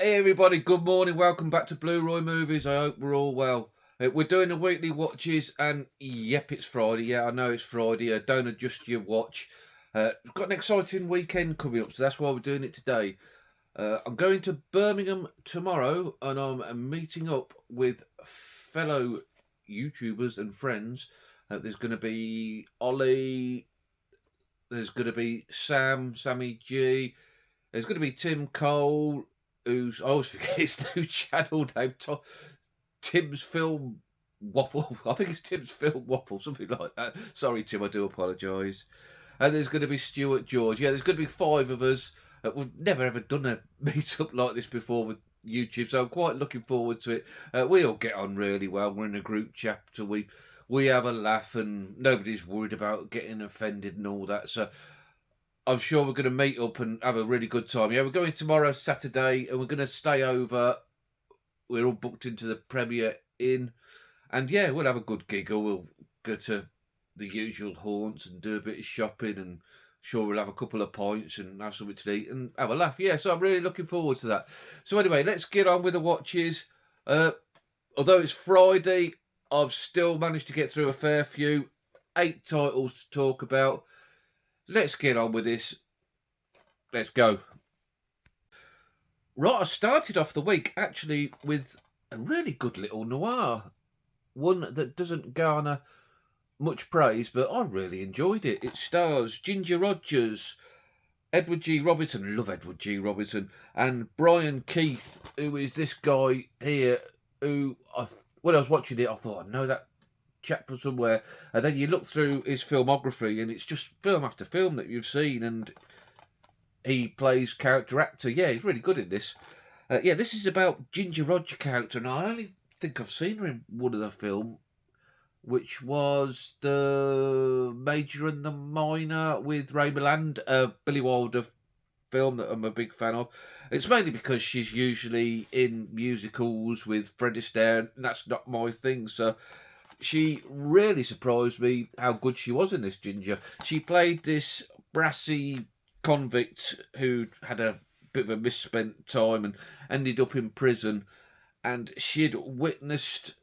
Hey everybody, good morning, welcome back to Blu-Roy Movies. I hope we're all well. We're doing the weekly watches and yep, it's Friday. Yeah, I know it's Friday. Don't adjust your watch. We've got an exciting weekend coming up, so that's why we're doing it today. I'm going to Birmingham tomorrow and I'm meeting up with fellow YouTubers and friends. There's going to be Ollie, there's going to be Sammy G, there's going to be Tim Cole, who's, I always forget his new channel name, Tim's Film Waffle. I think it's Tim's Film Waffle, something like that. Sorry, Tim, I do apologise. And there's going to be Stuart George. Yeah, there's going to be 5 of us. We've never ever done a meet-up like this before with YouTube, so I'm quite looking forward to it. We all get on really well. We're in a group chat, so we have a laugh, and nobody's worried about getting offended and all that. So I'm sure we're going to meet up and have a really good time. Yeah, we're going tomorrow, Saturday, and we're going to stay over. We're all booked into the Premier Inn. And yeah, we'll have a good giggle. We'll go to the usual haunts and do a bit of shopping, and sure we'll have a couple of pints and have something to eat and have a laugh. Yeah, so I'm really looking forward to that. So anyway, let's get on with the watches. Although it's Friday, I've still managed to get through a fair few. 8 titles to talk about. Let's get on with this. Let's go. Right, I started off the week actually with a really good little noir. One that doesn't garner much praise, but I really enjoyed it. It stars Ginger Rogers, Edward G. Robinson, love Edward G. Robinson, and Brian Keith, who is this guy here who, when I was watching it, I thought, I know that chap from somewhere. And then you look through his filmography, and it's just film after film that you've seen, and he plays character actor. Yeah, he's really good in this. Yeah, this is about Ginger Rogers' character, and I only think I've seen her in one of the film, which was the Major and the Minor with Ray Milland, Billy Wilder film that I'm a big fan of. It's mainly because she's usually in musicals with Fred Astaire, and that's not my thing. So she really surprised me how good she was in this Ginger. She played this brassy convict who had a bit of a misspent time and ended up in prison, and she'd witnessed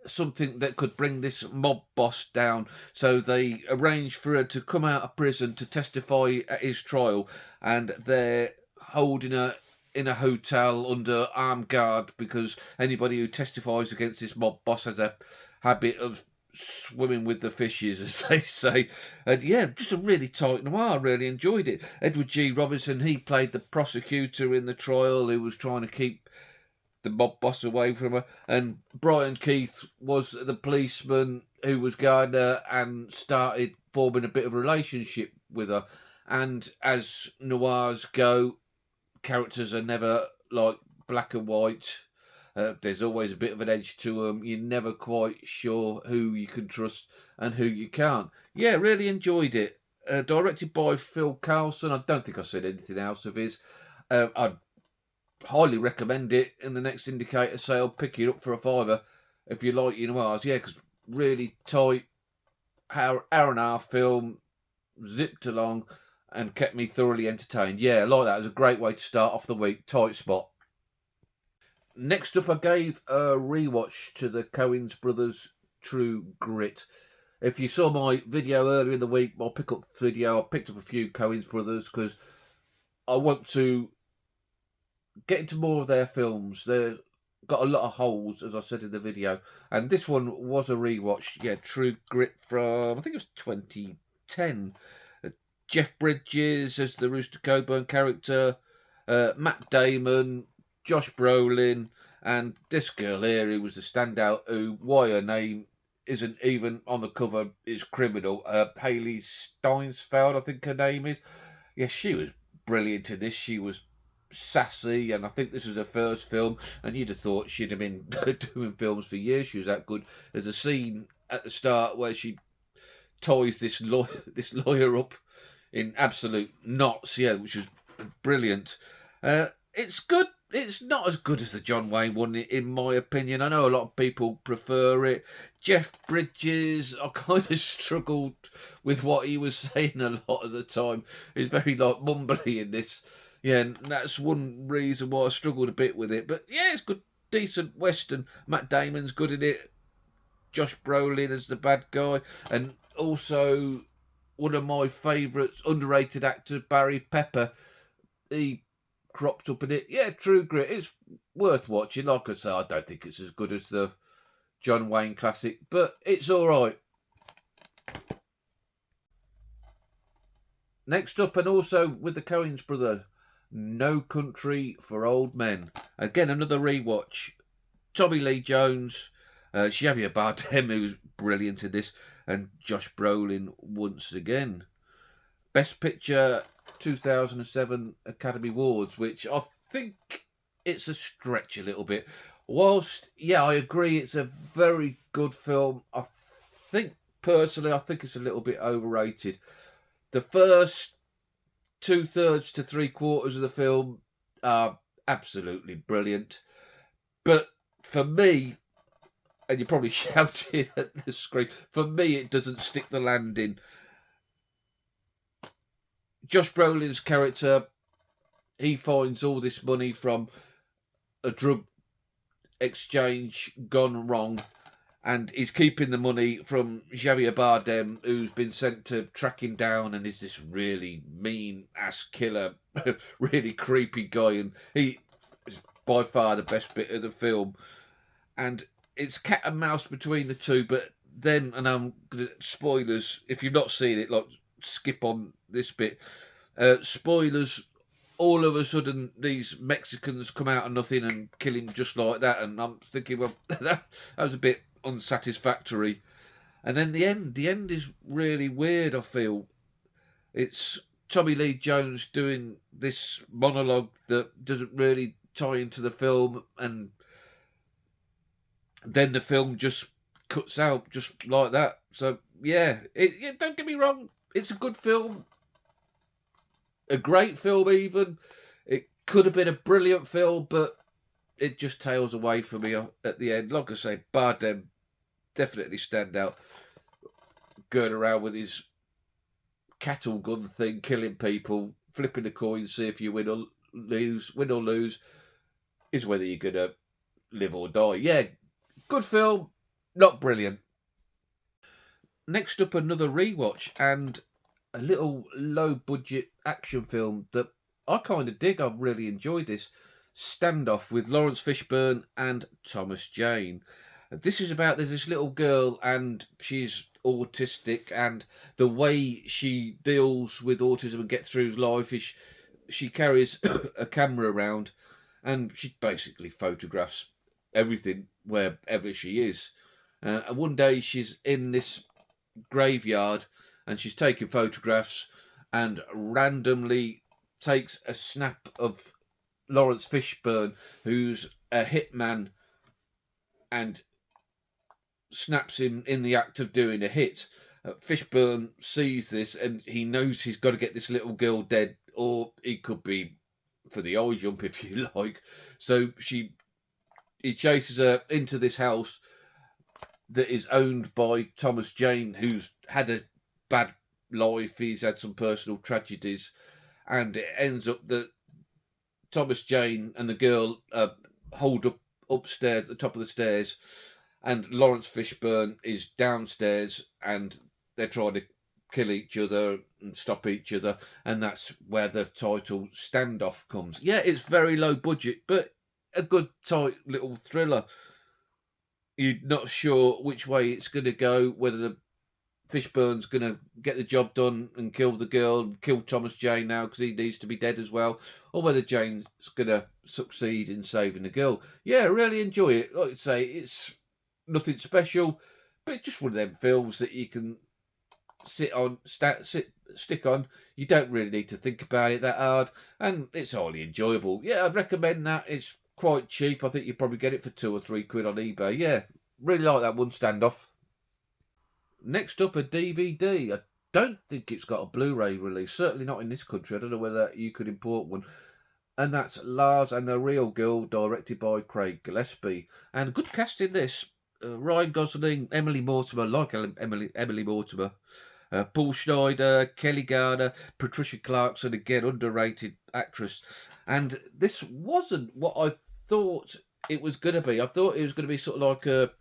something that could bring this mob boss down. So they arranged for her to come out of prison to testify at his trial, and they're holding her in a hotel under armed guard because anybody who testifies against this mob boss has a habit of swimming with the fishes, as they say. And yeah, just a really tight noir. I really enjoyed it. Edward G. Robinson, he played the prosecutor in the trial who was trying to keep the mob boss away from her, and Brian Keith was the policeman who was guarding her and started forming a bit of a relationship with her. And as noirs go, characters are never like black and white. There's always a bit of an edge to them. You're never quite sure who you can trust and who you can't. Yeah, really enjoyed it. Directed by Phil Carlson. I don't think I've seen anything else of his. I'd highly recommend it. In the next indicator sale, pick it up for a £5 if you like your noirs. Yeah, because really tight, hour and a half film, zipped along and kept me thoroughly entertained. Yeah, I like that. It was a great way to start off the week. Tight spot. Next up, I gave a rewatch to the Coen Brothers' True Grit. If you saw my video earlier in the week, my pick-up video, I picked up a few Coen Brothers because I want to get into more of their films. They've got a lot of holes, as I said in the video. And this one was a rewatch. Yeah, True Grit from, I think it was 2010. Jeff Bridges as the Rooster Cogburn character. Matt Damon, Josh Brolin, and this girl here who was the standout, who, why her name isn't even on the cover is criminal. Haley Steinsfeld, I think her name is. Yeah, she was brilliant in this. She was sassy, and I think this was her first film, and you'd have thought she'd have been doing films for years. She was that good. There's a scene at the start where she ties this lawyer up in absolute knots, yeah, which was brilliant. It's good. It's not as good as the John Wayne one, in my opinion. I know a lot of people prefer it. Jeff Bridges, I kind of struggled with what he was saying a lot of the time. He's very like mumbly in this. Yeah, and that's one reason why I struggled a bit with it. But yeah, it's good, decent Western. Matt Damon's good in it. Josh Brolin as the bad guy. And also one of my favourites, underrated actor, Barry Pepper. He cropped up in it. Yeah, True Grit. It's worth watching. Like I say, I don't think it's as good as the John Wayne classic, but it's all right. Next up, and also with the Coens brother, No Country for Old Men. Again, another rewatch. Tommy Lee Jones, Xavier Bardem, who's brilliant in this, and Josh Brolin once again. Best Picture 2007 Academy Awards, which I think it's a stretch a little bit. Whilst, yeah, I agree, it's a very good film. Personally, I think it's a little bit overrated. The first 2/3 to 3/4 of the film are absolutely brilliant. But for me, and you're probably shouting at the screen, for me, it doesn't stick the landing. Josh Brolin's character, he finds all this money from a drug exchange gone wrong, and he's keeping the money from Xavier Bardem, who's been sent to track him down, and is this really mean ass killer, really creepy guy, and he is by far the best bit of the film. And it's cat and mouse between the two, but then, and I'm gonna spoilers if you've not seen it, like skip on this bit. Spoilers. All of a sudden, these Mexicans come out of nothing and kill him just like that, and I'm thinking, well, that was a bit unsatisfactory. And then the end is really weird. I feel it's Tommy Lee Jones doing this monologue that doesn't really tie into the film, and then the film just cuts out just like that. So yeah, don't get me wrong, it's a good film, a great film even. It could have been a brilliant film, but it just tails away for me at the end. Like I say, Bardem definitely stand out, going around with his cattle gun thing, killing people, flipping the coin, see if you win or lose. Win or lose is whether you're gonna live or die. Yeah, good film, not brilliant. Next up, another rewatch and a little low budget action film that I kind of dig. I've really enjoyed this. Standoff with Lawrence Fishburne and Thomas Jane. This is about there's this little girl and she's autistic, and the way she deals with autism and gets through life is she carries a camera around and she basically photographs everything wherever she is. And one day she's in this graveyard and she's taking photographs and randomly takes a snap of Lawrence Fishburne, who's a hitman, and snaps him in the act of doing a hit. Fishburne sees this and he knows he's got to get this little girl dead, or he could be for the eye jump if you like. So he chases her into this house that is owned by Thomas Jane, who's had a bad life. He's had some personal tragedies, and it ends up that Thomas Jane and the girl hold up upstairs at the top of the stairs, and Lawrence Fishburne is downstairs, and they're trying to kill each other and stop each other, and that's where the title Standoff comes. Yeah, it's very low budget, but a good tight little thriller. You're not sure which way it's going to go, whether the Fishburne's going to get the job done and kill the girl, kill Thomas Jane now because he needs to be dead as well, or whether Jane's going to succeed in saving the girl. Yeah, I really enjoy it. Like I say, it's nothing special, but just one of them films that you can stick on. You don't really need to think about it that hard, and it's highly enjoyable. Yeah, I'd recommend that. It's quite cheap. I think you probably get it for £2 or £3 on eBay. Yeah, really like that one, Standoff. Next up, a DVD. I don't think it's got a Blu-ray release. Certainly not in this country. I don't know whether you could import one. And that's Lars and the Real Girl, directed by Craig Gillespie. And good cast in this. Ryan Gosling, Emily Mortimer, like Emily Mortimer. Paul Schneider, Kelly Garner, Patricia Clarkson, again, underrated actress. And this wasn't what I thought it was going to be. I thought it was going to be sort of like a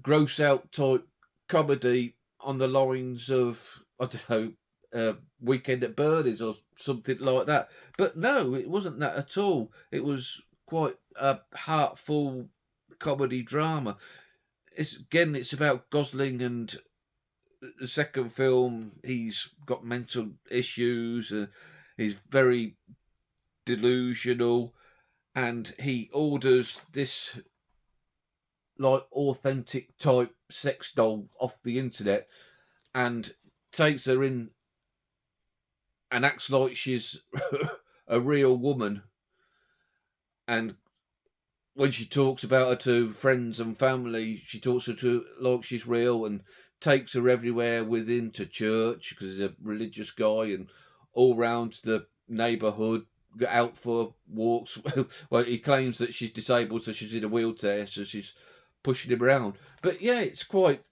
gross out type comedy on the lines of, I don't know, Weekend at Bernie's or something like that. But no, it wasn't that at all. It was quite a heartful comedy drama. It's about Gosling, and the second film, he's got mental issues. He's very delusional, and he orders this like authentic type sex doll off the internet and takes her in and acts like she's a real woman. And when she talks about her to friends and family, she talks to her to like she's real, and takes her everywhere with him to church because he's a religious guy, and all round the neighbourhood, out for walks. Well, he claims that she's disabled, so she's in a wheelchair, so she's pushing him around. But yeah, it's quite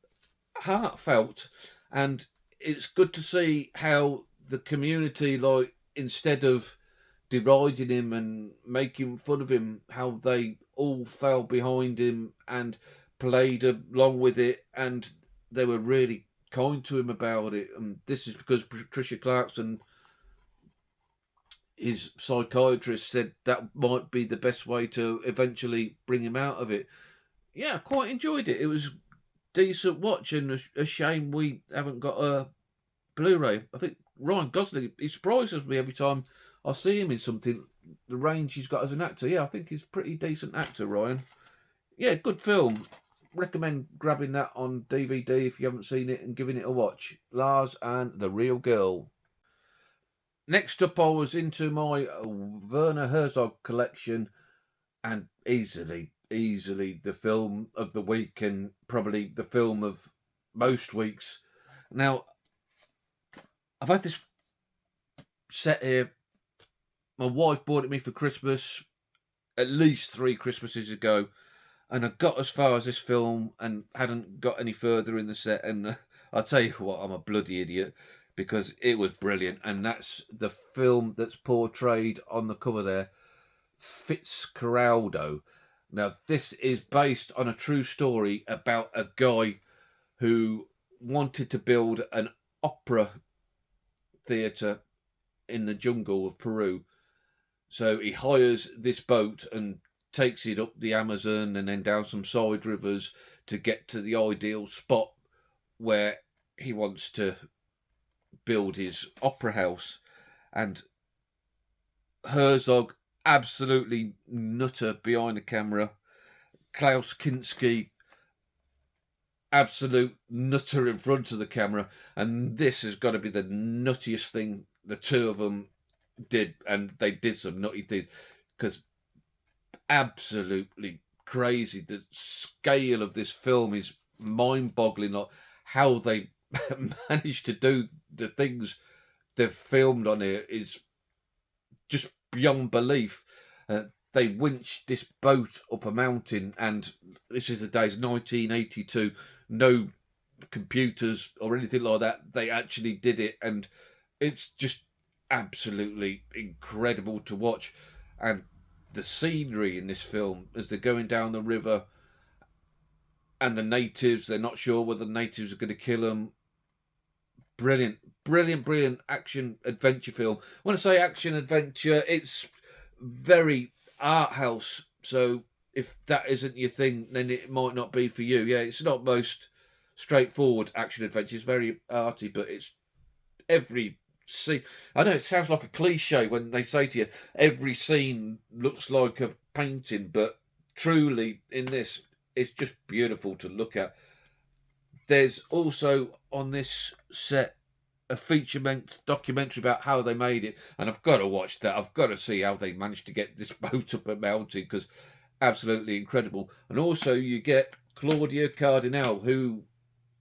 heartfelt, and it's good to see how the community, like, instead of deriding him and making fun of him, how they all fell behind him and played along with it, and they were really kind to him about it. And this is because Patricia Clarkson, his psychiatrist, said that might be the best way to eventually bring him out of it. Yeah, quite enjoyed it. It was decent watch, and a shame we haven't got a Blu-ray. I think Ryan Gosling, he surprises me every time I see him in something. The range he's got as an actor. Yeah, I think he's a pretty decent actor, Ryan. Yeah, good film. Recommend grabbing that on DVD if you haven't seen it and giving it a watch. Lars and the Real Girl. Next up, I was into my Werner Herzog collection, and easily the film of the week, and probably the film of most weeks. Now, I've had this set here. My wife bought it me for Christmas at least 3 Christmases ago, and I got as far as this film and hadn't got any further in the set. And I'll tell you what, I'm a bloody idiot, because it was brilliant. And that's the film that's portrayed on the cover there, Fitzcaraldo. Now, this is based on a true story about a guy who wanted to build an opera theatre in the jungle of Peru. So he hires this boat and takes it up the Amazon and then down some side rivers to get to the ideal spot where he wants to build his opera house. And Herzog, absolutely nutter behind the camera. Klaus Kinski, absolute nutter in front of the camera. And this has got to be the nuttiest thing the two of them did. And they did some nutty things, because absolutely crazy. The scale of this film is mind-boggling. Like how they managed to do the things they've filmed on here is just beyond belief. They winched this boat up a mountain, and this is the days 1982. No computers or anything like that. They actually did it, and it's just absolutely incredible to watch. And the scenery in this film, as they're going down the river, and the natives, they're not sure whether the natives are going to kill them. Brilliant action adventure film. When I say action adventure, it's very art house. So if that isn't your thing, then it might not be for you. Yeah, it's not most straightforward action adventure. It's very arty, but it's every scene. I know it sounds like a cliche when they say to you every scene looks like a painting, but truly in this, it's just beautiful to look at. There's also on this set a feature-length documentary about how they made it, and I've got to watch that. I've got to see how they managed to get this boat up a mountain, because absolutely incredible. And also you get Claudia Cardinale, who,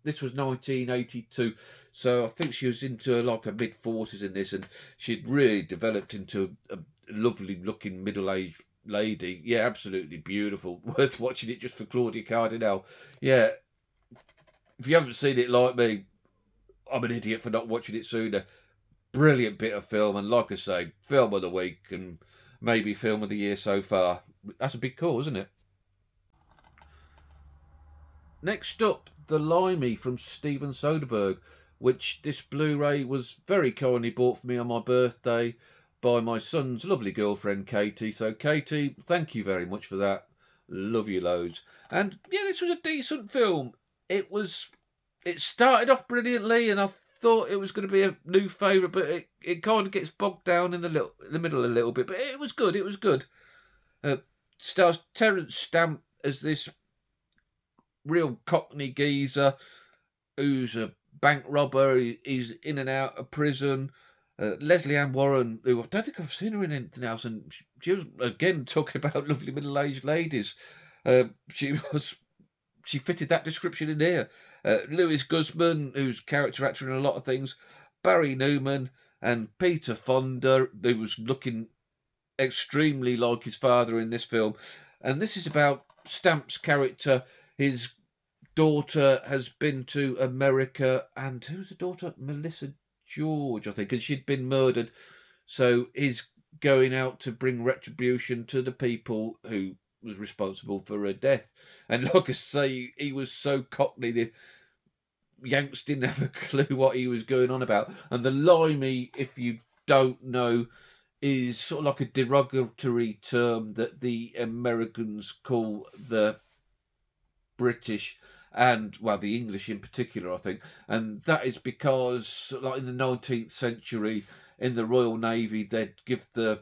this was 1982, so I think she was into like her mid-40s in this, and she'd really developed into a lovely-looking middle-aged lady. Yeah, absolutely beautiful. Worth watching it just for Claudia Cardinale. Yeah, if you haven't seen it like me, I'm an idiot for not watching it sooner. Brilliant bit of film, and like I say, film of the week and maybe film of the year so far. That's a big call, isn't it? Next up, The Limey from Steven Soderbergh, which this Blu-ray was very kindly bought for me on my birthday by my son's lovely girlfriend Katie. So Katie, thank you very much for that. Love you loads. And yeah, this was a decent film. It started off brilliantly, and I thought it was going to be a new favourite, but it kind of gets bogged down in the middle a little bit. But it was good. It was good. Stars Terence Stamp as this real Cockney geezer who's a bank robber. He's in and out of prison. Leslie Ann Warren, who I don't think I've seen her in anything else, and she was again talking about lovely middle-aged ladies. She fitted that description in here. Lewis Guzman, who's character actor in a lot of things, Barry Newman, and Peter Fonda, who was looking extremely like his father in this film. And this is about Stamp's character. His daughter has been to America, and who's the daughter? Melissa George, I think, and she'd been murdered. So he's going out to bring retribution to the people who was responsible for her death. And like I say, he was so cockney, the Yanks didn't have a clue what he was going on about. And the Limey, if you don't know, is sort of like a derogatory term that the Americans call the British and, well, the English in particular, I think. And that is because, like in the 19th century, in the Royal Navy, they'd give the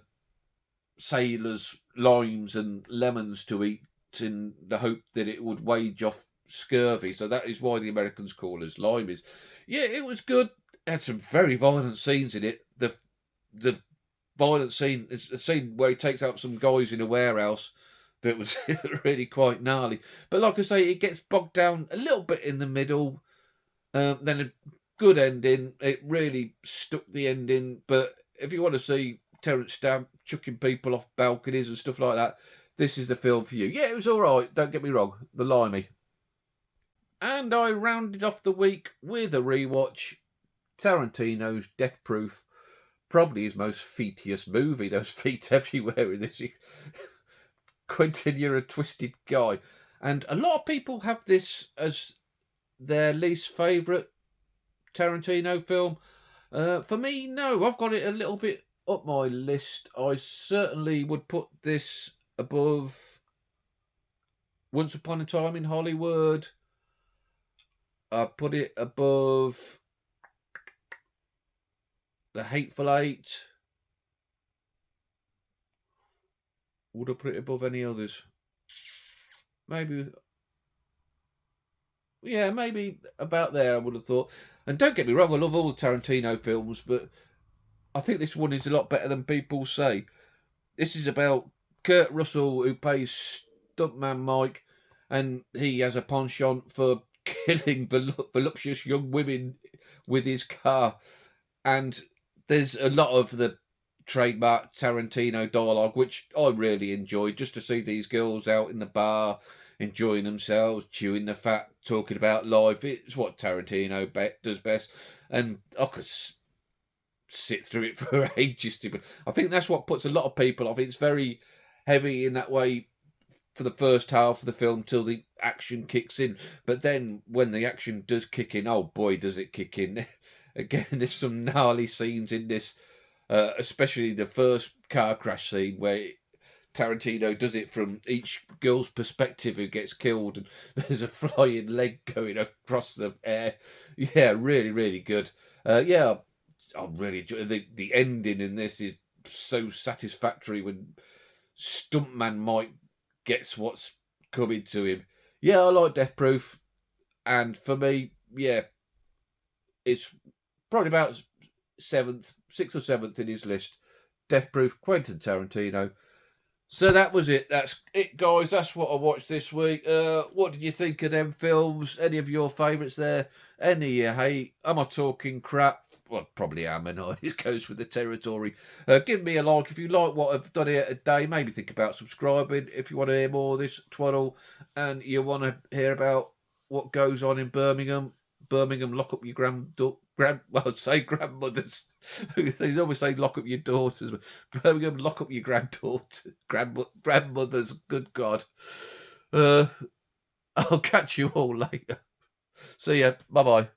sailors limes and lemons to eat in the hope that it would wage off scurvy. So that is why the Americans call us limeys. Yeah, it was good. It had some very violent scenes in it. The violent scene is a scene where he takes out some guys in a warehouse that was really quite gnarly. But like I say, it gets bogged down a little bit in the middle. Then a good ending. It really stuck the ending. But if you want to see Terence Stamp chucking people off balconies and stuff like that, this is the film for you. Yeah, it was all right. Don't get me wrong. The Limey. And I rounded off the week with a rewatch. Tarantino's Death Proof. Probably his most feetiest movie. Those feet everywhere in this. Quentin, you're a twisted guy. And a lot of people have this as their least favourite Tarantino film. For me, no. I've got it a little bit up my list. I certainly would put this above Once Upon a Time in Hollywood. I put it above The Hateful Eight. Would I put it above any others? Maybe. Yeah, maybe about there, I would have thought. And don't get me wrong, I love all the Tarantino films, but I think this one is a lot better than people say. This is about Kurt Russell, who plays Stuntman Mike, and he has a penchant for killing voluptuous young women with his car. And there's a lot of the trademark Tarantino dialogue, which I really enjoyed, just to see these girls out in the bar enjoying themselves, chewing the fat, talking about life. It's what Tarantino does best, and I could sit through it for ages. But I think that's what puts a lot of people off. It's very heavy in that way for the first half of the film till the action kicks in, but then when the action does kick in, oh boy, does it kick in. Again, there's some gnarly scenes in this. Especially the first car crash scene where Tarantino does it from each girl's perspective who gets killed, and there's a flying leg going across the air. Yeah, really, really good. Yeah, I really enjoy the ending in this is so satisfactory when Stuntman Mike gets what's coming to him. Yeah, I like Death Proof, and for me, yeah, it's probably about sixth or seventh in his list. Death Proof, Quentin Tarantino. So that was it. That's it, guys. That's what I watched this week. What did you think of them films? Any of your favourites there? Any you hate? Am I talking crap? Well, probably am, and it goes with the territory. Give me a like if you like what I've done here today. Maybe think about subscribing if you want to hear more of this twaddle and you want to hear about what goes on in Birmingham. Birmingham, lock up your say grandmothers. They always say lock up your daughters. Birmingham, lock up your grandmothers. Good God. I'll catch you all later. See ya. Bye-bye.